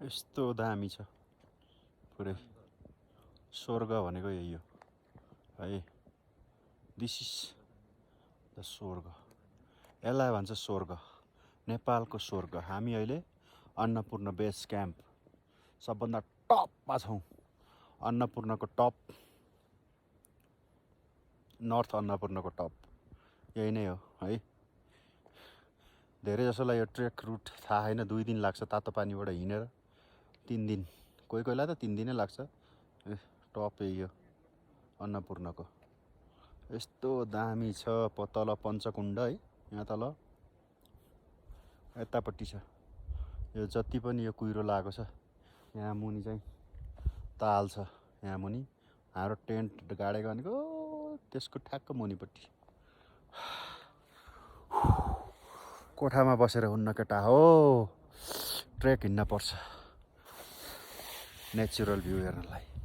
यस्तो दामी छ पुरै स्वर्ग भनेको यही हो है दिस इज द स्वर्ग यसलाई भन्छ स्वर्ग नेपालको स्वर्ग हामी अहिले अन्नपूर्ण बेस क्याम्प सबभन्दा टपमा छौँ अन्नपूर्णको टप नर्थ अन्नपूर्णको टप यही नै हो है धेरै जसोलाई यो ट्रेक रुट थाहा छैन 2 दिन लाग्छ तातो पानीबाट हिँडेर 3 दिन कोही कोहीलाई त 3 दिनै लाग्छ टप यही हो अन्नपूर्णको यस्तो दामी छ तल पञ्चकुण्ड है यहाँ तल यतापट्टि छ यो जति पनि यो कुहिरो लागेको छ यहाँ मुनि चाहिँ ताल छ यहाँ मुनि हाम्रो टेन्ट गाडेको भनेको त्यसको ठ्याक्क मुनिपट्टि कोठामा बसेर हुन्न केटा हो ट्रेक हिँड्न पर्छ नेचुरल भ्यू हेर्नलाई